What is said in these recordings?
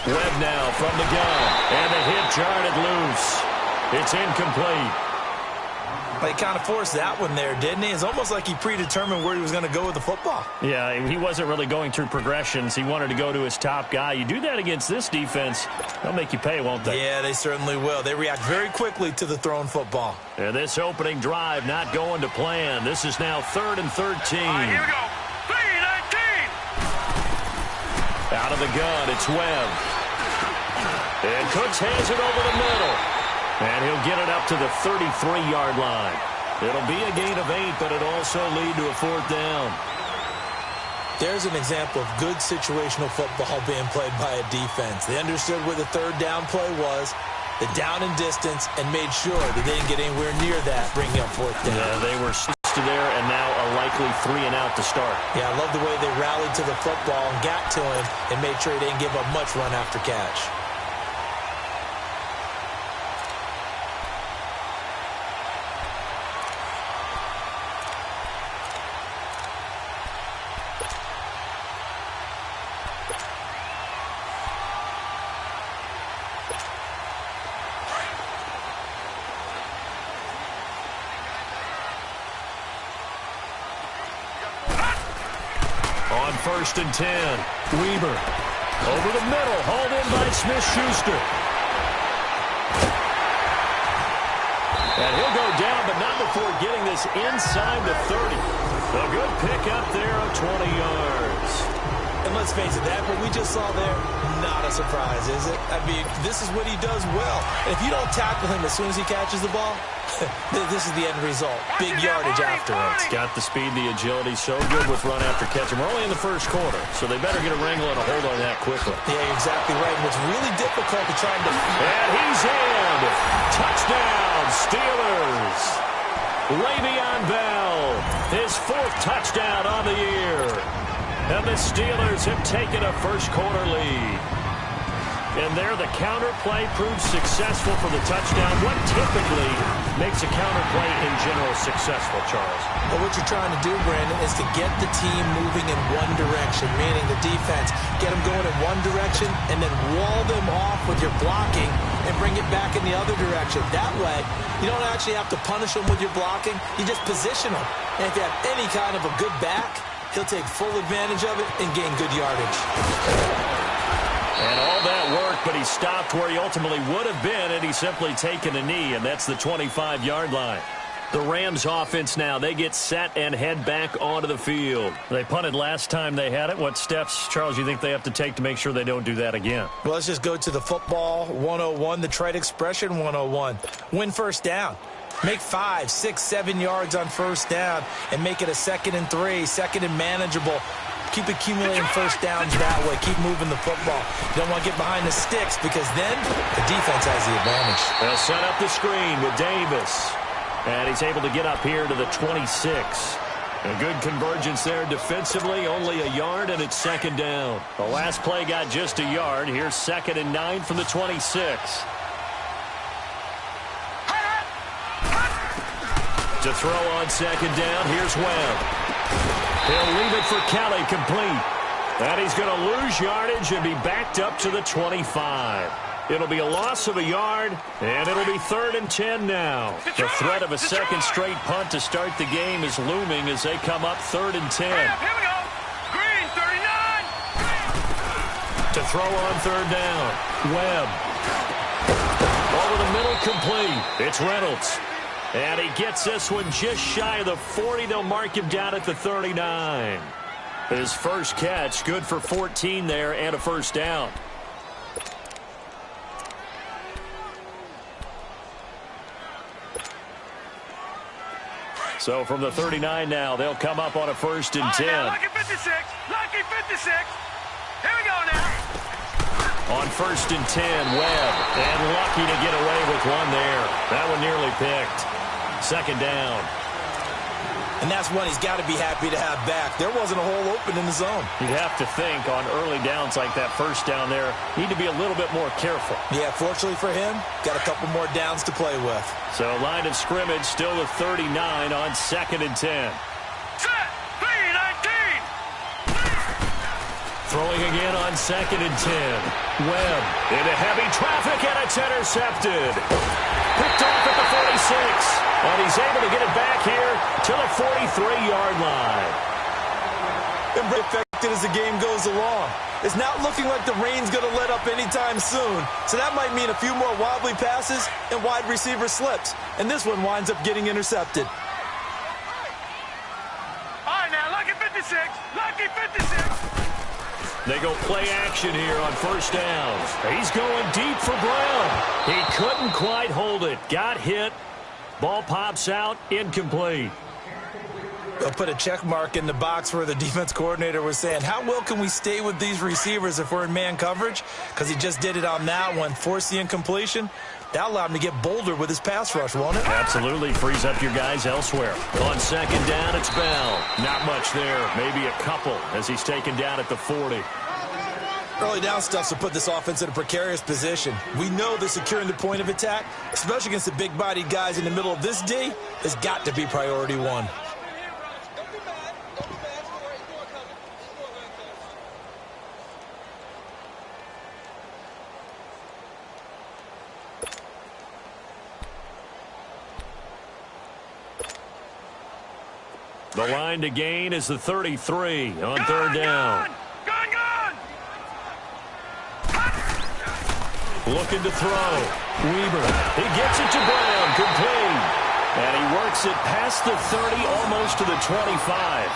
Webb now from the gun. And the hit jarred loose. It's incomplete. He kind of forced that one there, didn't he? It's almost like he predetermined where he was going to go with the football. Yeah, he wasn't really going through progressions. He wanted to go to his top guy. You do that against this defense, they'll make you pay, won't they? Yeah, they certainly will. They react very quickly to the thrown football. And this opening drive not going to plan. This is now 3rd and 13. All right, here we go. 3-19. Out of the gun, it's Webb. And Cooks has it over the middle. And he'll get it up to the 33-yard line. It'll be a gain of 8, but it'll also lead to a 4th down. There's an example of good situational football being played by a defense. They understood where the 3rd down play was, the down and distance, and made sure that they didn't get anywhere near that, bringing up 4th down. Yeah, they were there, and now a likely 3 and out to start. Yeah, I love the way they rallied to the football and got to him and made sure he didn't give up much run after catch. On 1st and 10, Weaver. Over the middle, hauled in by Smith-Schuster. And he'll go down, but not before getting this inside the 30. A good pickup there of 20 yards. And let's face it, that what we just saw there, not a surprise, is it? I mean, this is what he does well. And if you don't tackle him as soon as he catches the ball, this is the end result. Big yardage afterwards. Got the speed, the agility, so good with run after catch. And we're only in the 1st quarter, so they better get a wrangle and a hold on that quickly. Yeah, you're exactly right. And what's really difficult to try to... And he's in. Touchdown, Steelers. Le'Veon Bell, his 4th touchdown on the year. And the Steelers have taken a 1st quarter lead. And there the counter play proves successful for the touchdown. What typically makes a counter play in general successful, Charles? Well, what you're trying to do, Brandon, is to get the team moving in one direction, meaning the defense. Get them going in one direction and then wall them off with your blocking and bring it back in the other direction. That way, you don't actually have to punish them with your blocking. You just position them. And if you have any kind of a good back, he'll take full advantage of it and gain good yardage. And all that work, but he stopped where he ultimately would have been, and he's simply taken a knee, and that's the 25-yard line. The Rams offense now, they get set and head back onto the field. They punted last time they had it. What steps, Charles, you think they have to take to make sure they don't do that again? Well, let's just go to the football 101, the trade expression 101. Win 1st down. Make 5, 6, 7 yards on 1st down and make it a 2nd and 3, 2nd and manageable. Keep accumulating 1st downs that way. Keep moving the football. You don't want to get behind the sticks because then the defense has the advantage. They'll set up the screen with Davis. And he's able to get up here to the 26. A good convergence there defensively, only a yard, and it's 2nd down. The last play got just a yard. Here's 2nd and 9 from the 26. To throw on 2nd down, here's Webb. He'll leave it for Kelly, complete. And he's going to lose yardage and be backed up to the 25. It'll be a loss of a yard, and it'll be 3rd and 10 now. The threat of a 2nd straight punt to start the game is looming as they come up 3rd and 10. Here we go. Green, 39. To throw on 3rd down, Webb. Over the middle, complete. It's Reynolds. And he gets this one just shy of the 40. They'll mark him down at the 39. His first catch, good for 14 there and a 1st down. So from the 39 now, they'll come up on a 1st and 10. Lucky 56. Lucky 56. Here we go now. On 1st and 10, Webb. And lucky to get away with one there. That one nearly picked. 2nd down. And that's one he's got to be happy to have back. There wasn't a hole open in the zone. You'd have to think on early downs like that 1st down there, need to be a little bit more careful. Yeah, fortunately for him, got a couple more downs to play with. So line of scrimmage still the 39 on 2nd and 10. Set. 3-19. Throwing again on 2nd and 10. Webb into heavy traffic, and it's intercepted. Picked off at the 46. And he's able to get it back here to the 43-yard line. And affected as the game goes along. It's not looking like the rain's going to let up anytime soon. So that might mean a few more wobbly passes and wide receiver slips. And this one winds up getting intercepted. All right, now, lucky 56. Lucky 56. They go play action here on 1st downs. He's going deep for Brown. He couldn't quite hold it. Got hit. Ball pops out. Incomplete. They'll put a check mark in the box where the defense coordinator was saying, how well can we stay with these receivers if we're in man coverage? Because he just did it on that one, forced the incompletion. That allowed him to get bolder with his pass rush, won't it? Absolutely. Frees up your guys elsewhere. On 2nd down, it's Bell. Not much there. Maybe a couple as he's taken down at the 40. Early down stuff to put this offense in a precarious position. We know that securing the point of attack, especially against the big-bodied guys in the middle of this D, has got to be priority one. The line to gain is the 33 on 3rd down. Gone! Looking to throw. Weaver. He gets it to Brown. Complete. And he works it past the 30, almost to the 25.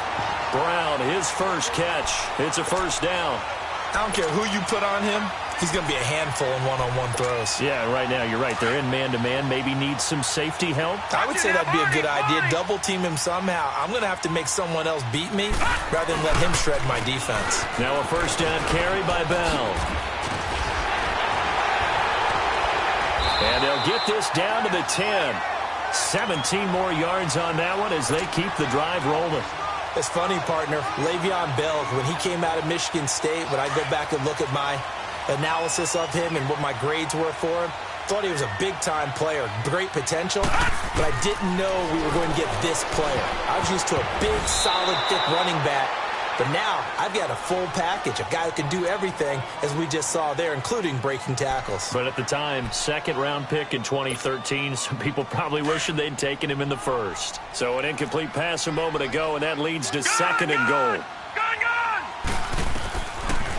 Brown, his first catch. It's a 1st down. I don't care who you put on him. He's going to be a handful in one-on-one throws. Yeah, right now, you're right. They're in man-to-man. Maybe needs some safety help. I would say that'd be a good idea. Double team him somehow. I'm going to have to make someone else beat me rather than let him shred my defense. Now a 1st down carry by Bell. And they'll get this down to the 10. 17 more yards on that one as they keep the drive rolling. It's funny, partner. Le'Veon Bell, when he came out of Michigan State, when I go back and look at my analysis of him and what my grades were for him, thought he was a big-time player, great potential, but I didn't know we were going to get this player. I was used to a big, solid, thick running back, but now I've got a full package, a guy who can do everything, as we just saw there, including breaking tackles. But at the time, 2nd-round pick in 2013, some people probably wishing they'd taken him in the 1st. So an incomplete pass a moment ago, and that leads to 2nd and goal. Gone!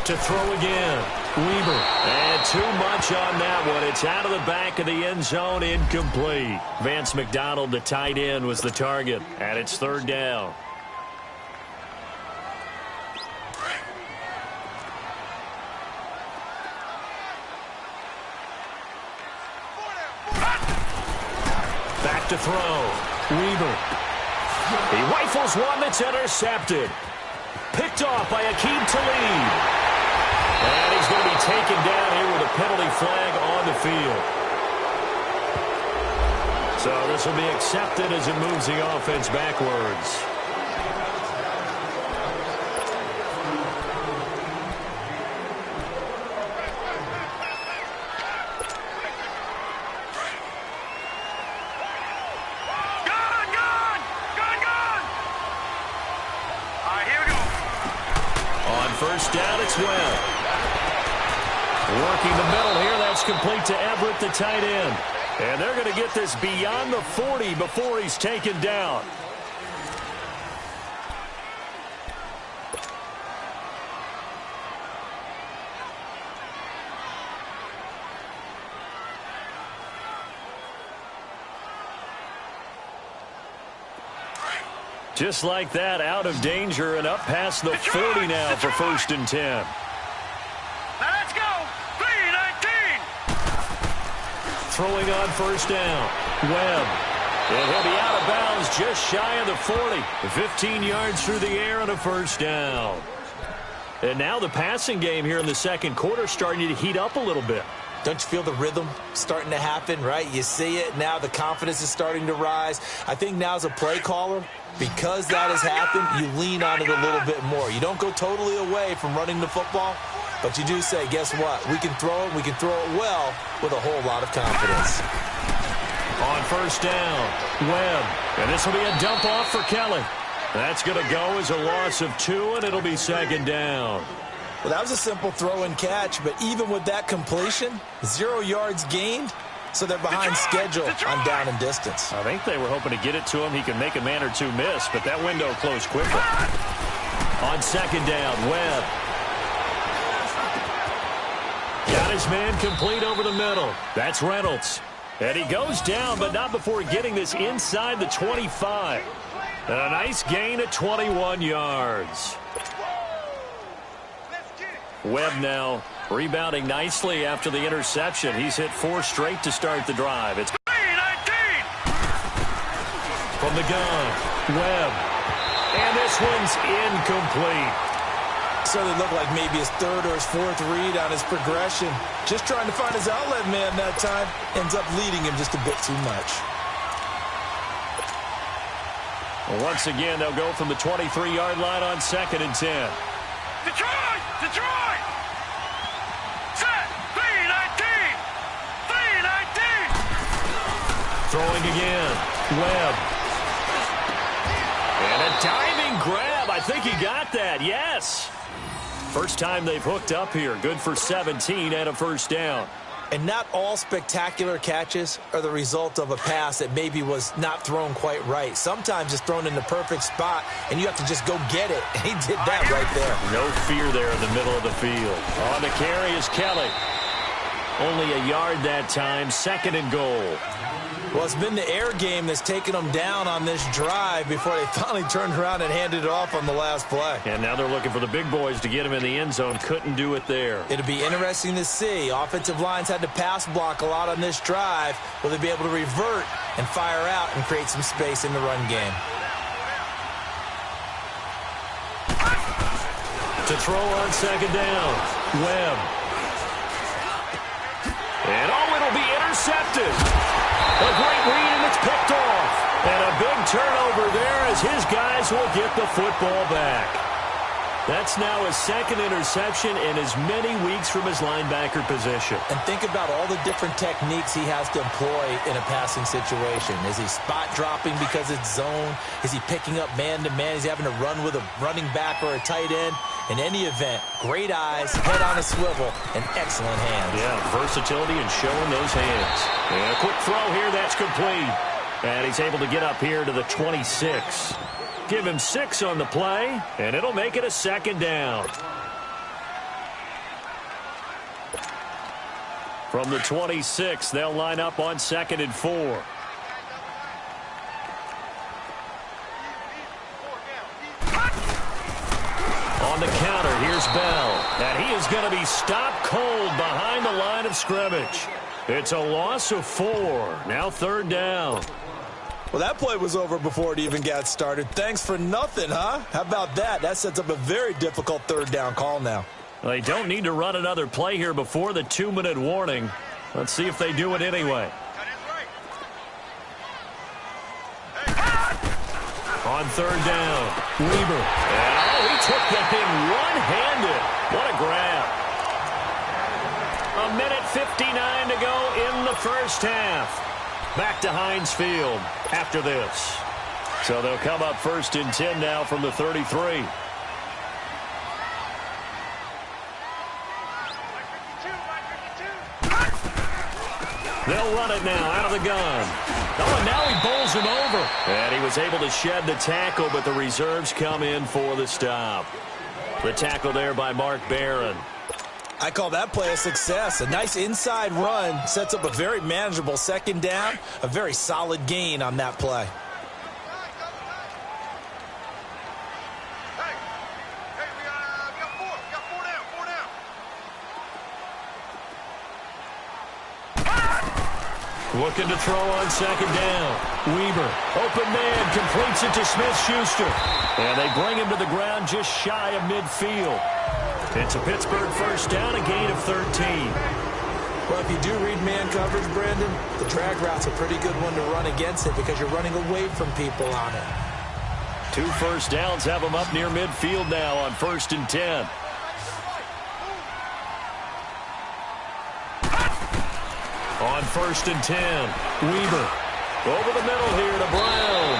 To throw again. Weaver. And too much on that one. It's out of the back of the end zone, incomplete. Vance McDonald, the tight end, was the target, and it's 3rd down. Back to throw. Weaver. He rifles one that's intercepted. Picked off by Aqib Talib. And he's going to be taken down here with a penalty flag on the field. So this will be accepted as it moves the offense backwards. All right, here we go. On 1st down, it's Webb. Working the middle here, that's complete to Everett, the tight end. And they're going to get this beyond the 40 before he's taken down. Just like that, out of danger and up past the 40 now for 1st and 10. Now let's go. 3-19. Throwing on 1st down. Webb. And he'll be out of bounds just shy of the 40. 15 yards through the air and a 1st down. And now the passing game here in the 2nd quarter starting to heat up a little bit. Don't you feel the rhythm starting to happen, right? You see it now. The confidence is starting to rise. I think now as a play caller, because that has happened, you lean on it a little bit more. You don't go totally away from running the football, but you do say, guess what? We can throw it. We can throw it well with a whole lot of confidence. On 1st down, Webb. And this will be a dump off for Kelly. That's going to go as a loss of 2, and it'll be 2nd down. Well, that was a simple throw and catch, but even with that completion, 0 yards gained, so they're behind schedule on down and distance. I think they were hoping to get it to him. He could make a man or two miss, but that window closed quickly. On second down, Webb. Got his man complete over the middle. That's Reynolds. And he goes down, but not before getting this inside the 25. And a nice gain at 21 yards. Webb now rebounding nicely after the interception. He's hit 4 straight to start the drive. It's from the gun, Webb. And this one's incomplete. So it looked like maybe his 3rd or his 4th read on his progression. Just trying to find his outlet man that time. Ends up leading him just a bit too much. Well, once again, they'll go from the 23-yard line on 2nd and 10. Detroit! Detroit! Set! 3-19! 3-19! Throwing again. Webb. And a diving grab. I think he got that. Yes. First time they've hooked up here. Good for 17 and a first down. And not all spectacular catches are the result of a pass that maybe was not thrown quite right. Sometimes it's thrown in the perfect spot, and you have to just go get it. And he did that right there. No fear there in the middle of the field. On the carry is Kelly. Only a yard that time. 2nd and goal. Well, it's been the air game that's taken them down on this drive before they finally turned around and handed it off on the last play. And now they're looking for the big boys to get him in the end zone. Couldn't do it there. It'll be interesting to see. Offensive lines had to pass block a lot on this drive. Will they be able to revert and fire out and create some space in the run game? To throw on 2nd down. Webb. And it'll be intercepted. A great read, and it's picked off. And a big turnover there as his guys will get the football back. That's now his 2nd interception in as many weeks from his linebacker position. And think about all the different techniques he has to employ in a passing situation. Is he spot dropping because it's zone? Is he picking up man-to-man? Is he having to run with a running back or a tight end? In any event, great eyes, head on a swivel, and excellent hands. Yeah, versatility and showing those hands. And a quick throw here, that's complete. And he's able to get up here to the 26. Give him 6 on the play, and it'll make it a 2nd down. From the 26, they'll line up on 2nd and 4. On the counter, here's Bell. And he is going to be stopped cold behind the line of scrimmage. It's a loss of 4. Now 3rd down. Well, that play was over before it even got started. Thanks for nothing, huh? How about that? That sets up a very difficult 3rd down call now. They don't need to run another play here before the 2-minute warning. Let's see if they do it anyway. On 3rd down, Weaver. And he took that thing one-handed. What a grab. 1:59 to go in the first half. Back to Heinz Field after this. So they'll come up 1st and 10 now from the 33. They'll run it now out of the gun. Oh, and now he bowls him over. And he was able to shed the tackle, but the reserves come in for the stop. The tackle there by Mark Barron. I call that play a success. A nice inside run sets up a very manageable 2nd down. A very solid gain on that play. We got 4. We got 4 down. 4 down. Looking to throw on 2nd down. Weaver, open man, completes it to Smith-Schuster. And they bring him to the ground just shy of midfield. It's a Pittsburgh first down, a gain of 13. Well, if you do read man coverage, Brandon, the drag route's a pretty good one to run against it because you're running away from people on it. 2 first downs have him up near midfield now on 1st and 10. On 1st and 10, Weaver. Over the middle here to Brown.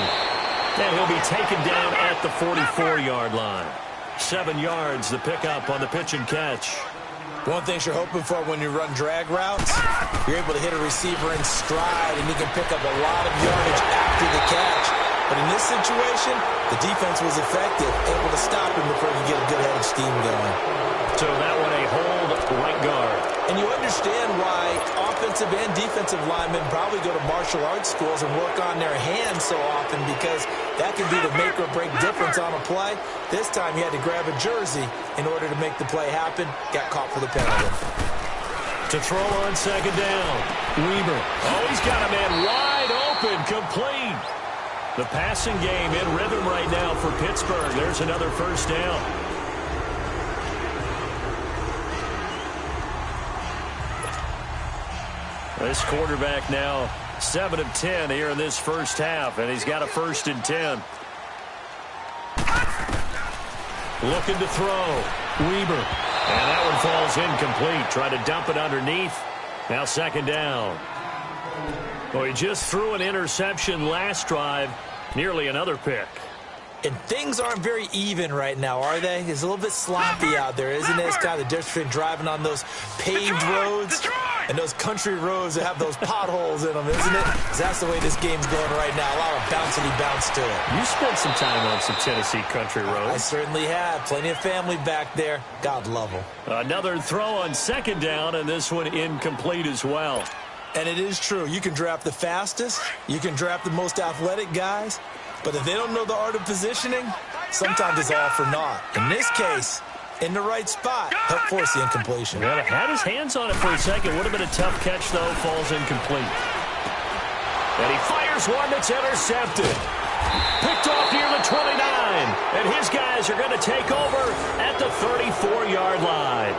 And he'll be taken down at the 44-yard line. 7 yards, the pickup on the pitch and catch. One thing you're hoping for when you run drag routes, you're able to hit a receiver in stride, and he can pick up a lot of yardage after the catch. But in this situation, the defense was effective, able to stop him before he could get a good head of steam going. So that one a hold right guard. And you understand why offensive and defensive linemen probably go to martial arts schools and work on their hands so often, because that can be the make or break difference on a play. This time he had to grab a jersey in order to make the play happen. Got caught for the penalty. To throw on second down, Weber. Oh, he's got a man wide open, complete. The passing game in rhythm right now for Pittsburgh. There's another first down. This quarterback now 7 of 10 here in this first half, and he's got a 1st and 10. Looking to throw. Weber. And that one falls incomplete. Trying to dump it underneath. Now second down. Well, he just threw an interception last drive. Nearly another pick. And things aren't very even right now, are they? It's a little bit sloppy out there, isn't it? It's kind of the difference between driving on those paved roads and those country roads that have those potholes in them, isn't it? That's the way this game's going right now. A lot of bouncy bounce to it. You spent some time on some Tennessee country roads. I certainly have. Plenty of family back there. God love them. Another throw on second down, and this one incomplete as well. And it is true. You can draft the fastest. You can draft the most athletic guys. But if they don't know the art of positioning, sometimes it's all for naught. In this case, in the right spot, help force the incompletion. Well, had his hands on it for a second. Would have been a tough catch, though. Falls incomplete. And he fires one that's intercepted. Picked off near the 29. And his guys are going to take over at the 34-yard line.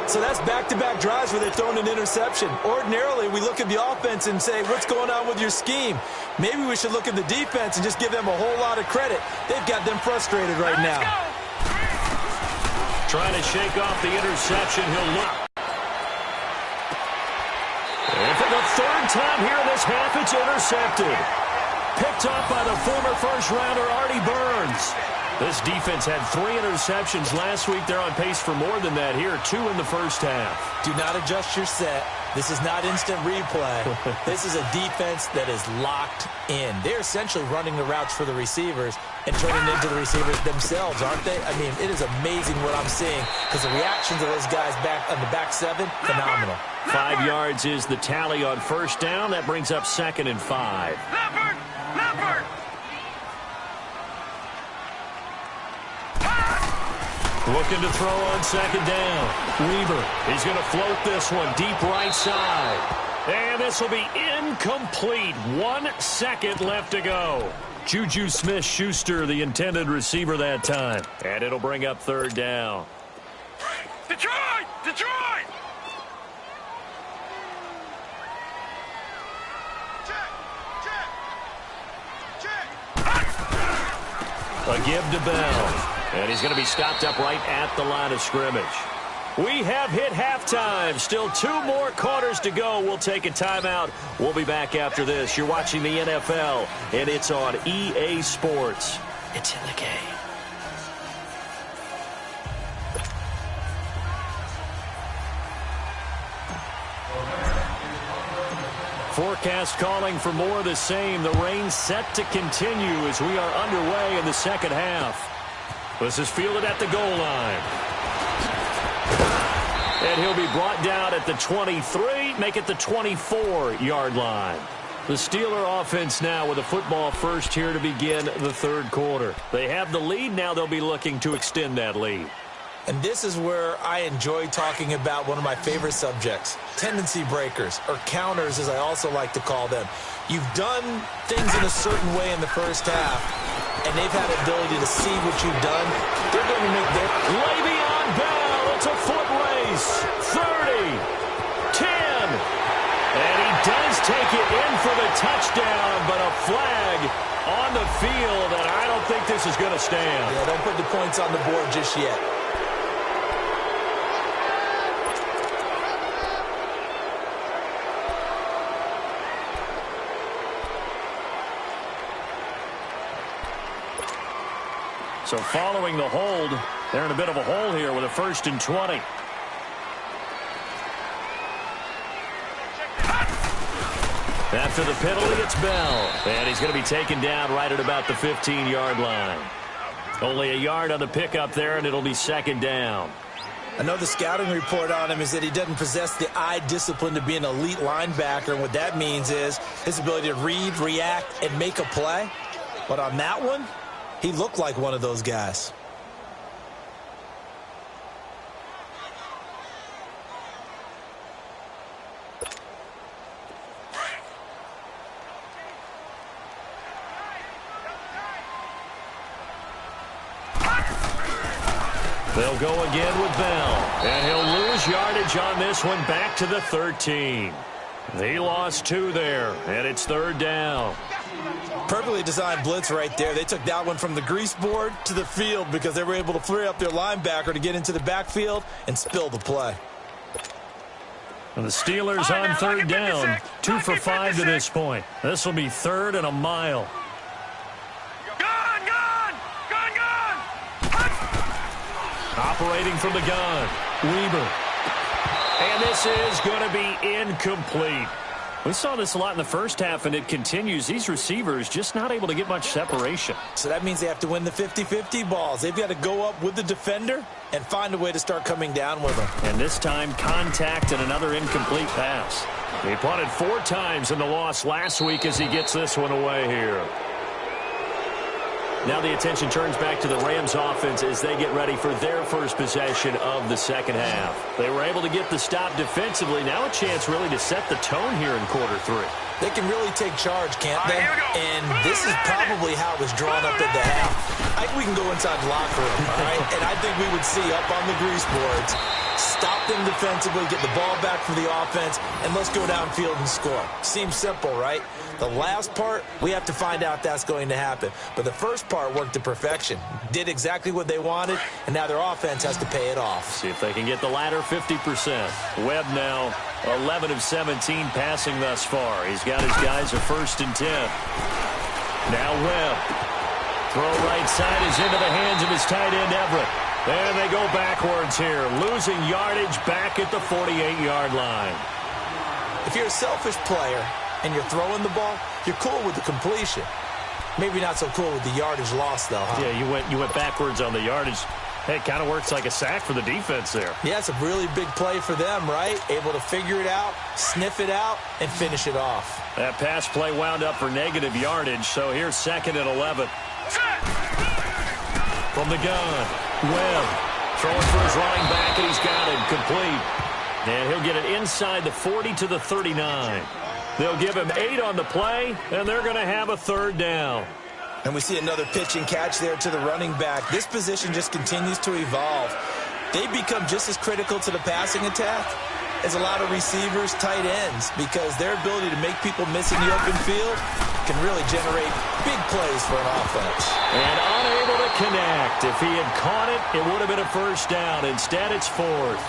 So that's back-to-back drives where they've thrown an interception. Ordinarily, we look at the offense and say, what's going on with your scheme? Maybe we should look at the defense and just give them a whole lot of credit. They've got them frustrated right now. Trying to shake off the interception. He'll look. And for the 3rd time here in this half, it's intercepted. Picked up by the former first-rounder Artie Burns. This defense had 3 interceptions last week. They're on pace for more than that here. 2 in the first half. Do not adjust your set. This is not instant replay. This is a defense that is locked in. They're essentially running the routes for the receivers and turning into the receivers themselves, aren't they? I mean, it is amazing what I'm seeing, because the reactions of those guys back on the back 7, phenomenal. 5 yards is the tally on first down. That brings up 2nd and 5. Leopard! Leopard! Looking to throw on second down. Weber, he's going to float this one deep right side. And this will be incomplete. 1 second left to go. Juju Smith-Schuster, the intended receiver that time. And it'll bring up 3rd down. Detroit! Detroit! A give to Bell. And he's going to be stopped up right at the line of scrimmage. We have hit halftime. Still 2 more quarters to go. We'll take a timeout. We'll be back after this. You're watching the NFL, and it's on EA Sports. It's in the game. Forecast calling for more of the same. The rain set to continue as we are underway in the second half. This is fielded at the goal line. And he'll be brought down at the 23, make it the 24-yard line. The Steeler offense now with a football first here to begin the 3rd quarter. They have the lead. Now they'll be looking to extend that lead. And this is where I enjoy talking about one of my favorite subjects, tendency breakers, or counters as I also like to call them. You've done things in a certain way in the first half, and they've had the ability to see what you've done. They're going to make their... Le'Veon Bell, it's a foot race. 30, 10, and he does take it in for the touchdown, but a flag on the field, and I don't think this is going to stand. Yeah, don't put the points on the board just yet. So following the hold, they're in a bit of a hole here with a 1st and 20. After the penalty, it's Bell. And he's going to be taken down right at about the 15-yard line. Only a yard on the pickup there, and it'll be 2nd down. I know the scouting report on him is that he doesn't possess the eye discipline to be an elite linebacker. And what that means is his ability to read, react, and make a play. But on that one, he looked like one of those guys. They'll go again with Bell. And he'll lose yardage on this one back to the 13. He lost 2 there, and it's 3rd down. Perfectly designed blitz right there. They took that one from the grease board to the field because they were able to free up their linebacker to get into the backfield and spill the play. And the Steelers on 3rd down, 2 for 5 to this point. This will be 3rd and a mile. Operating from the gun, Weber. And this is going to be incomplete. We saw this a lot in the first half, and it continues. These receivers just not able to get much separation. So that means they have to win the 50-50 balls. They've got to go up with the defender and find a way to start coming down with them. And this time, contact and another incomplete pass. He punted 4 times in the loss last week as he gets this one away here. Now the attention turns back to the Rams offense as they get ready for their first possession of the second half. They were able to get the stop defensively. Now a chance really to set the tone here in quarter 3. They can really take charge, can't they? And this is probably how it was drawn up at the half. I think we can go inside the locker room, all right? And I think we would see up on the grease boards, stop them defensively, get the ball back for the offense, and let's go downfield and score. Seems simple, right? The last part, we have to find out that's going to happen. But the first part worked to perfection. Did exactly what they wanted, and now their offense has to pay it off. See if they can get the latter 50%. Webb now 11 of 17 passing thus far. He's got his guys a 1st and 10. Now Webb. Throw right side is into the hands of his tight end, Everett. And they go backwards here, losing yardage back at the 48-yard line. If you're a selfish player and you're throwing the ball, you're cool with the completion. Maybe not so cool with the yardage loss, though, huh? Yeah, you went backwards on the yardage. Hey, it kind of works like a sack for the defense there. Yeah, it's a really big play for them, right? Able to figure it out, sniff it out, and finish it off. That pass play wound up for negative yardage, so here's 2nd and 11. From the gun, Webb throwing for his running back, and he's got it complete. And he'll get it inside the 40 to the 39. They'll give him 8 on the play, and they're going to have a 3rd down. And we see another pitch and catch there to the running back. This position just continues to evolve. They become just as critical to the passing attack as a lot of receivers, tight ends, because their ability to make people miss in the open field can really generate big plays for an offense. And unable to connect. If he had caught it, it would have been a 1st down. Instead, it's 4th.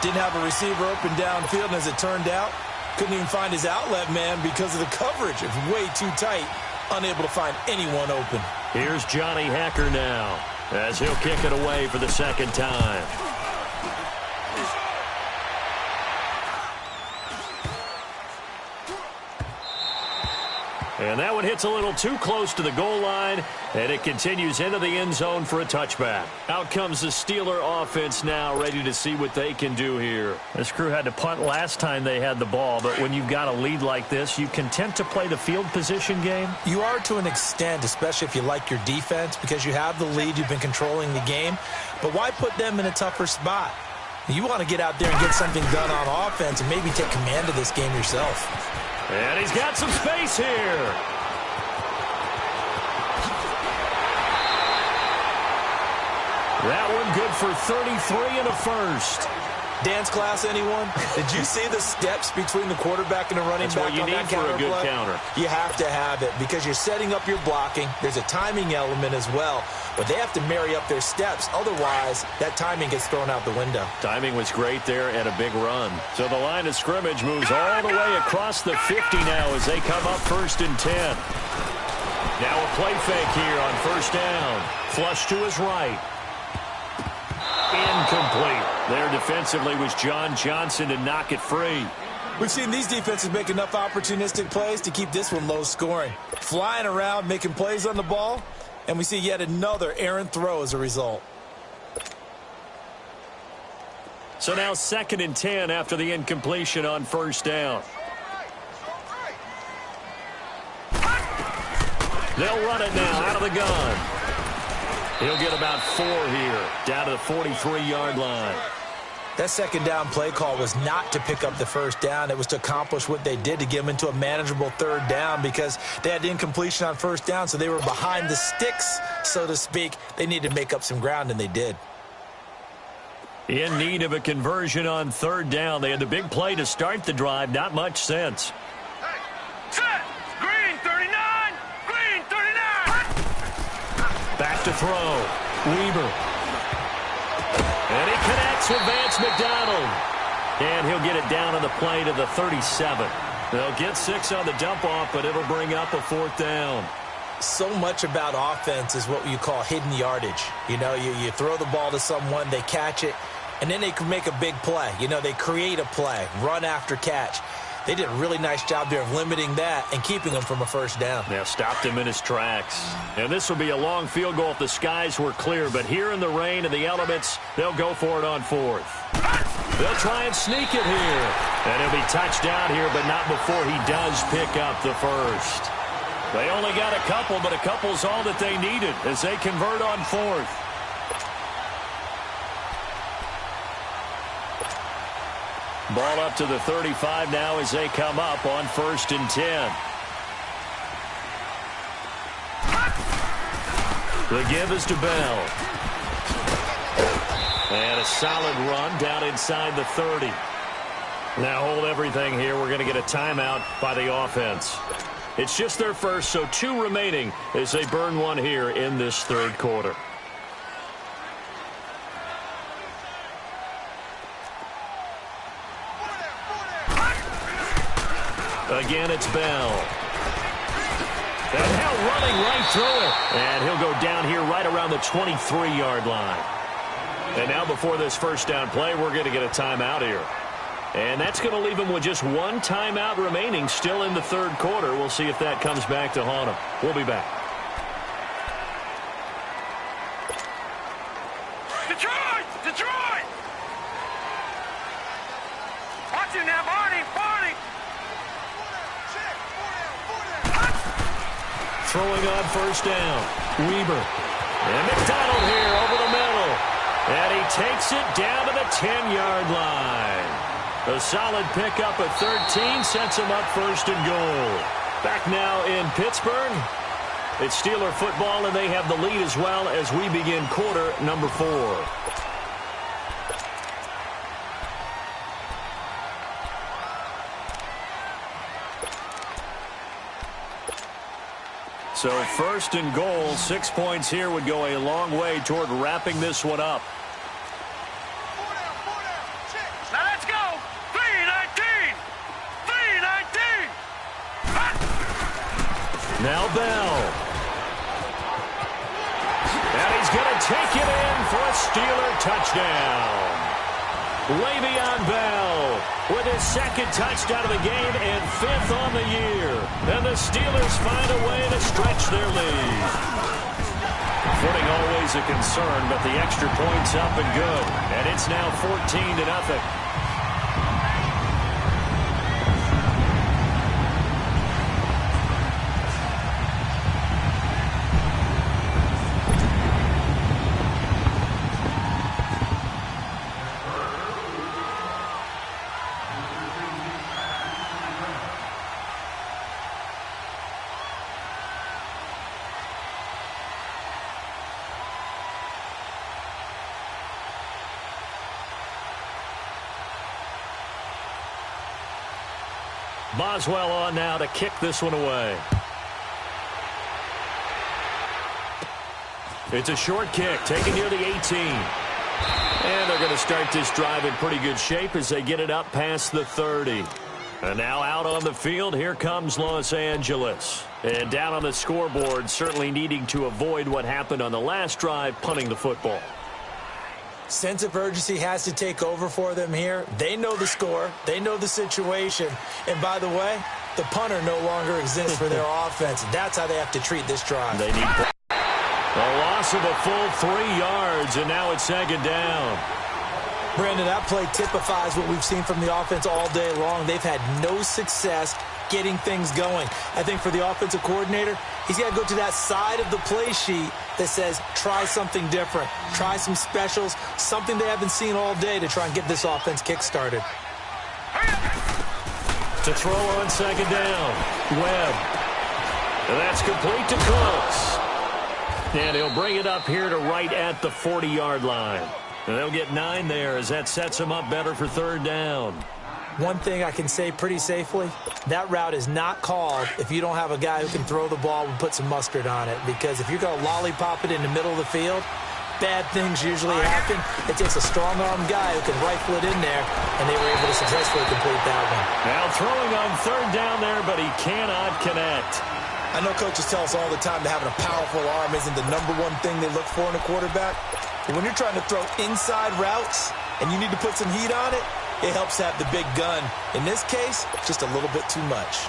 Didn't have a receiver open downfield, and as it turned out, couldn't even find his outlet man because of the coverage. It's way too tight, unable to find anyone open. Here's Johnny Hekker now as he'll kick it away for the 2nd time. And that one hits a little too close to the goal line, and it continues into the end zone for a touchback. Out comes the Steeler offense now, ready to see what they can do here. This crew had to punt last time they had the ball, but when you've got a lead like this, you content to play the field position game? You are to an extent, especially if you like your defense, because you have the lead, you've been controlling the game. But why put them in a tougher spot? You want to get out there and get something done on offense and maybe take command of this game yourself. And he's got some space here. That one good for 33 and a 1st. Dance class, anyone? Did you see the steps between the quarterback and the running back on that counter play? That's what you need for a good counter. You have to have it because you're setting up your blocking. There's a timing element as well. But they have to marry up their steps. Otherwise, that timing gets thrown out the window. Timing was great there and a big run. So the line of scrimmage moves all the way across the 50 now as they come up 1st and 10. Now a play fake here on first down. Flush to his right. Incomplete. There defensively was John Johnson to knock it free. We've seen these defenses make enough opportunistic plays to keep this one low scoring. Flying around, making plays on the ball, and we see yet another errant throw as a result. So now 2nd and 10 after the incompletion on first down. They'll run it now out of the gun. He'll get about 4 here, down to the 43-yard line. That 2nd down play call was not to pick up the first down. It was to accomplish what they did to get them into a manageable 3rd down because they had the incompletion on first down, so they were behind the sticks, so to speak. They needed to make up some ground, and they did. In need of a conversion on 3rd down. They had the big play to start the drive. Not much sense. Set. Green 39. Green 39. Back to throw. Weaver. And he connects with Vance McDonald. And he'll get it down on the play to the 37. They'll get 6 on the dump-off, but it'll bring up a 4th down. So much about offense is what you call hidden yardage. You know, you throw the ball to someone, they catch it, and then they can make a big play. You know, they create a play, run after catch. They did a really nice job there of limiting that and keeping him from a first down. Yeah, stopped him in his tracks. And this will be a long field goal if the skies were clear. But here in the rain and the elements, they'll go for it on 4th. They'll try and sneak it here. And he'll be touched down here, but not before he does pick up the first. They only got a couple, but a couple's all that they needed as they convert on 4th. Ball up to the 35 now as they come up on 1st and 10. The give is to Bell. And a solid run down inside the 30. Now hold everything here. We're going to get a timeout by the offense. It's just their first, so 2 remaining as they burn one here in this 3rd quarter. Again, it's Bell. And now running right through it. And he'll go down here right around the 23-yard line. And now before this first down play, we're going to get a timeout here. And that's going to leave him with just 1 timeout remaining still in the 3rd quarter. We'll see if that comes back to haunt him. We'll be back. Detroit! Detroit! Watch him now, Barney! Barney! Throwing on first down. Weaver. And McDonald here over the middle. And he takes it down to the 10-yard line. A solid pickup at 13 sets him up 1st and goal. Back now in Pittsburgh. It's Steeler football, and they have the lead as well as we begin quarter number 4. So 1st and goal, 6 points here would go a long way toward wrapping this one up. Now let's go! 3-19! 3-19! Now Bell. And he's going to take it in for a Steeler touchdown. Le'Veon Bell with his 2nd touchdown of the game and 5th on the year. And the Steelers find a way to stretch their lead. Footing always a concern, but the extra point's up and good. And it's now 14-0. Boswell on now to kick this one away. It's a short kick, taken near the 18. And they're going to start this drive in pretty good shape as they get it up past the 30. And now out on the field, here comes Los Angeles. And down on the scoreboard, certainly needing to avoid what happened on the last drive, punting the football. Sense of urgency has to take over for them here. They know the score. They know the situation. And by the way, the punter no longer exists for their offense. That's how they have to treat this drive. They need a loss of a full 3 yards, and now it's second down. Brandon, that play typifies what we've seen from the offense all day long. They've had no success getting things going. I think for the offensive coordinator, he's got to go to that side of the play sheet that says, try something different. Try some specials, something they haven't seen all day to try and get this offense kick-started. To throw on second down, Webb. And that's complete to Cooks. And he'll bring it up here to right at the 40-yard line. And they'll get 9 there as that sets them up better for third down. One thing I can say pretty safely, that route is not called if you don't have a guy who can throw the ball and put some mustard on it. Because if you're going to lollipop it in the middle of the field, bad things usually happen. It takes a strong-arm guy who can rifle it in there, and they were able to successfully complete that one. Now throwing on third down there, but he cannot connect. I know coaches tell us all the time that having a powerful arm isn't the #1 thing they look for in a quarterback. But when you're trying to throw inside routes and you need to put some heat on it, it helps have the big gun. In this case, just a little bit too much.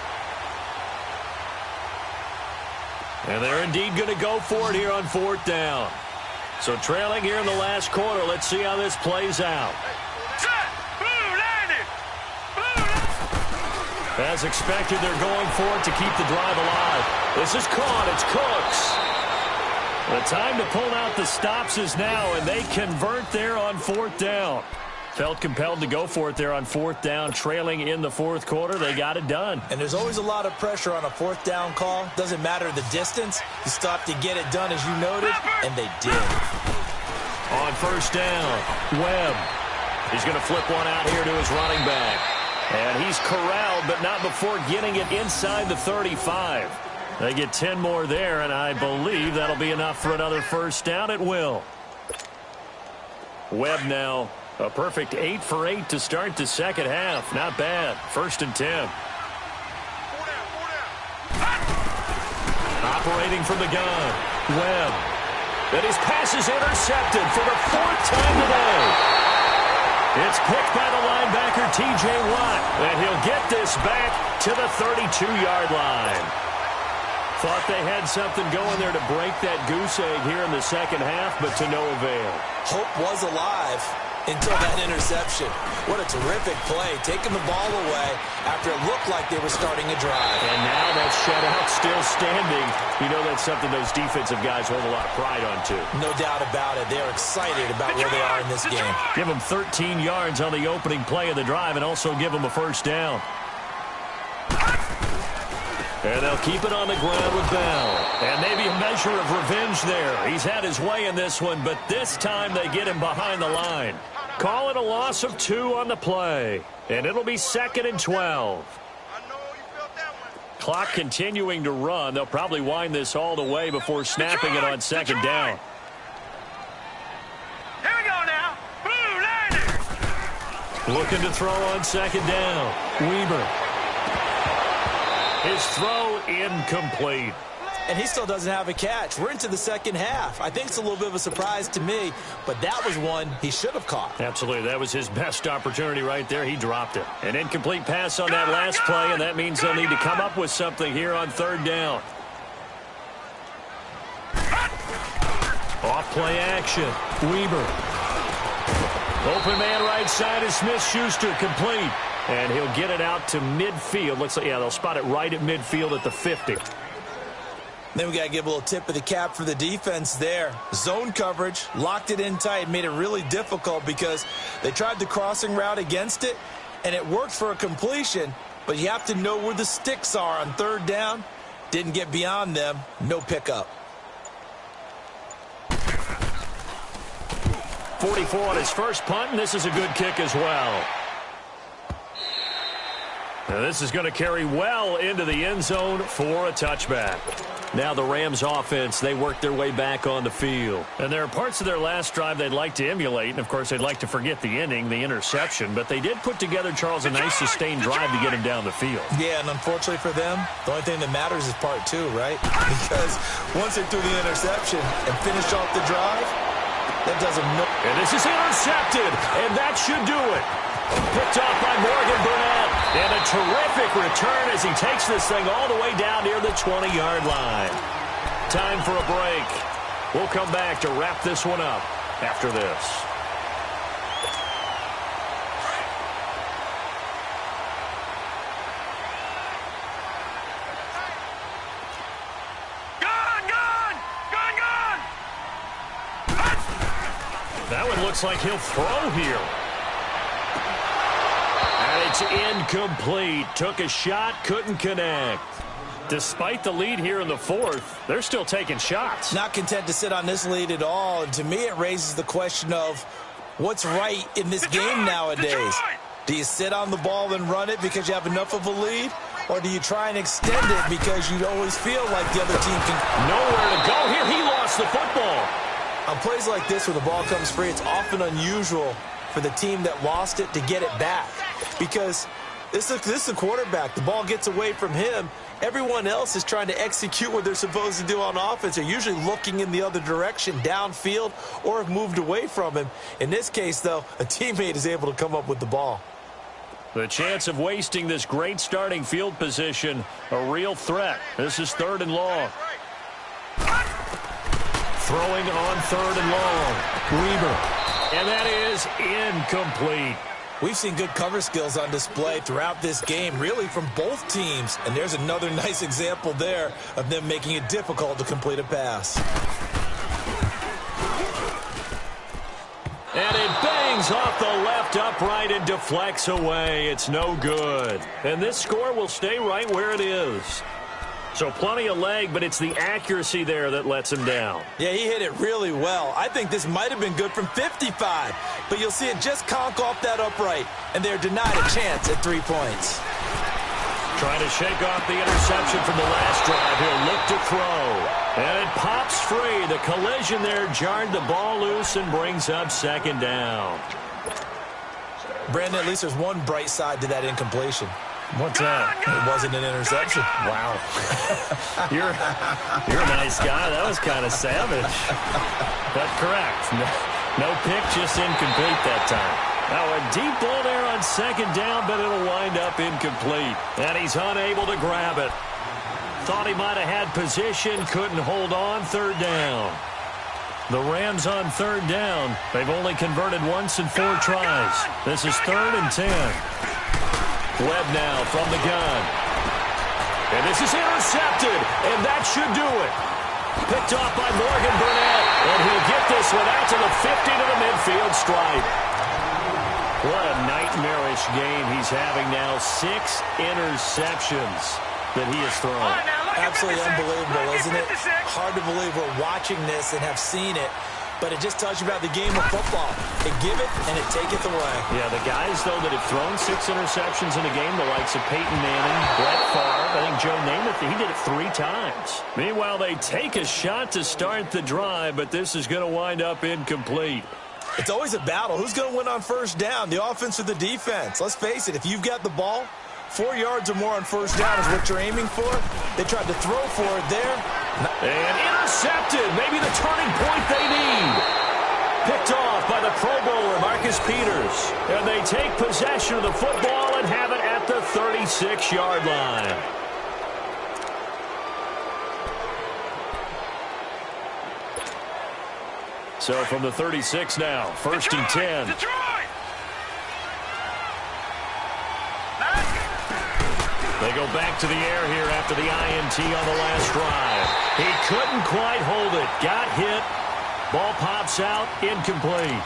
And they're indeed going to go for it here on fourth down. So trailing here in the last quarter, let's see how this plays out. As expected, they're going for it to keep the drive alive. This is caught. It's Cooks. The time to pull out the stops is now, and they convert there on fourth down. Felt compelled to go for it there on fourth down, trailing in the fourth quarter. They got it done. And there's always a lot of pressure on a fourth down call. Doesn't matter the distance. You stop to get it done, as you noted, and they did. On first down, Webb. He's going to flip one out here to his running back. And he's corralled, but not before getting it inside the 35. They get 10 more there, and I believe that'll be enough for another first down. It will. Webb now, a perfect 8 for 8 to start the second half. Not bad. 1st and 10. Operating from the gun, Webb. And his pass is intercepted for the 4th time today. It's picked by the linebacker, T.J. Watt, and he'll get this back to the 32-yard line. Thought they had something going there to break that goose egg here in the second half, but to no avail. Hope was alive until that interception. What a terrific play, taking the ball away after it looked like they were starting a drive. And now that shutout still standing. You know that's something those defensive guys hold a lot of pride on, too. No doubt about it. They're excited about where they are in this game. Give them 13 yards on the opening play of the drive and also give them a first down. And they'll keep it on the ground with Bell. And maybe a measure of revenge there. He's had his way in this one, but this time they get him behind the line. Call it a loss of 2 on the play. And it'll be 2nd and 12. Clock continuing to run. They'll probably wind this all the way before snapping it on second down. Here we go now. Looking to throw on second down. Weber. His throw incomplete. And he still doesn't have a catch. We're into the second half. I think it's a little bit of a surprise to me, but that was one he should have caught. Absolutely. That was his best opportunity right there. He dropped it. An incomplete pass on that last play, and that means they'll need to come up with something here on third down. Off play action. Weber. Open man right side is Smith-Schuster, complete. And he'll get it out to midfield. Looks like, yeah, they'll spot it right at midfield at the 50. Then we got to give a little tip of the cap for the defense there. Zone coverage, locked it in tight, made it really difficult because they tried the crossing route against it, and it worked for a completion, but you have to know where the sticks are on third down. Didn't get beyond them, no pickup. 44 on his first punt, and this is a good kick as well. Now this is going to carry well into the end zone for a touchback. Now the Rams offense, they work their way back on the field. And there are parts of their last drive they'd like to emulate. And, of course, they'd like to forget the inning, the interception. But they did put together, Charles, a nice sustained drive to get him down the field. Yeah, and unfortunately for them, the only thing that matters is part two, right? Because once they threw the interception and finished off the drive, that doesn't know. And this is intercepted, and that should do it. Picked off by Morgan Burnett. And a terrific return as he takes this thing all the way down near the 20-yard line. Time for a break. We'll come back to wrap this one up after this. That one looks like he'll throw here. And it's incomplete. Took a shot, couldn't connect. Despite the lead here in the fourth, they're still taking shots. Not content to sit on this lead at all. And to me, it raises the question of what's right in this game nowadays. Do you sit on the ball and run it because you have enough of a lead? Or do you try and extend it because you always feel like the other team can... Nowhere to go here. He lost the football. On plays like this where the ball comes free, it's often unusual for the team that lost it to get it back. Because this is the quarterback. The ball gets away from him. Everyone else is trying to execute what they're supposed to do on offense. They're usually looking in the other direction, downfield, or have moved away from him. In this case, though, a teammate is able to come up with the ball. The chance of wasting this great starting field position, a real threat. This is 3rd and long. Throwing on 3rd and long. Weaver. And that is incomplete. We've seen good cover skills on display throughout this game, really from both teams. And there's another nice example there of them making it difficult to complete a pass. And it bangs off the left upright and deflects away. It's no good. And this score will stay right where it is. So plenty of leg, but it's the accuracy there that lets him down. Yeah, he hit it really well. I think this might have been good from 55. But you'll see it just conk off that upright, and they're denied a chance at 3 points. Trying to shake off the interception from the last drive. He'll look to throw. And it pops free. The collision there jarred the ball loose and brings up 2nd down. Brandon, at least there's one bright side to that incompletion. What's that? It wasn't an interception. Wow. You're a nice guy. That was kind of savage. But correct. No pick, just incomplete that time. Now a deep ball there on 2nd down, but it'll wind up incomplete. And he's unable to grab it. Thought he might have had position, couldn't hold on. 3rd down. The Rams on 3rd down. They've only converted once in 4 tries. This is 3rd and 10. Webb now from the gun. And this is intercepted, and that should do it. Picked off by Morgan Burnett, and he'll get this one out to the 50 to the midfield stripe. What a nightmarish game he's having now. 6 interceptions that he has thrown. Absolutely unbelievable, isn't it? Hard to believe we're watching this and have seen it. But it just tells you about the game of football. They give it, and it taketh away. Yeah, the guys, though, that have thrown 6 interceptions in a game, the likes of Peyton Manning, Brett Favre, I think Joe Namath, he did it 3 times. Meanwhile, they take a shot to start the drive, but this is going to wind up incomplete. It's always a battle. Who's going to win on 1st down, the offense or the defense? Let's face it, if you've got the ball, 4 yards or more on 1st down is what you're aiming for. They tried to throw for it there. And intercepted. Maybe the turning point they need. Picked off by the Pro Bowler, Marcus Peters. And they take possession of the football and have it at the 36-yard line. So from the 36 now, 1st and 10. Detroit! They go back to the air here after the INT on the last drive. He couldn't quite hold it. Got hit. Ball pops out. Incomplete.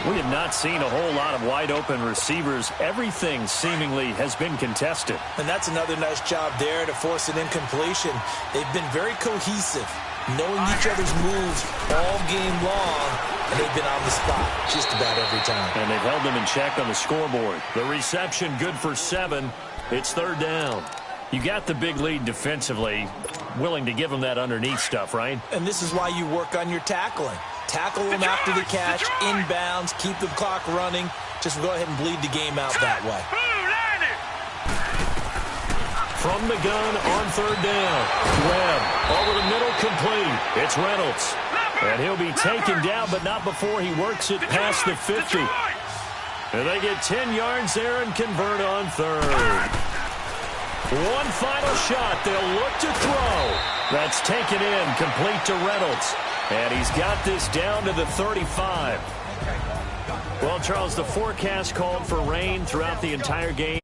We have not seen a whole lot of wide-open receivers. Everything seemingly has been contested. And that's another nice job there to force an incompletion. They've been very cohesive, knowing each other's moves all game long, and they've been on the spot just about every time. And they've held them in check on the scoreboard. The reception good for 7. It's 3rd down. You got the big lead defensively. willing to give him that underneath stuff, right? And this is why you work on your tackling. Tackle them after the catch, inbounds, keep the clock running. Just go ahead and bleed the game out that way. From the gun on third down. Webb over the middle, complete. It's Reynolds. And he'll be taken down, but not before he works it past the 50. And they get 10 yards there and convert on third. One final shot. They'll look to throw. That's taken in, complete to Reynolds. And he's got this down to the 35. Well, Charles, the forecast called for rain throughout the entire game.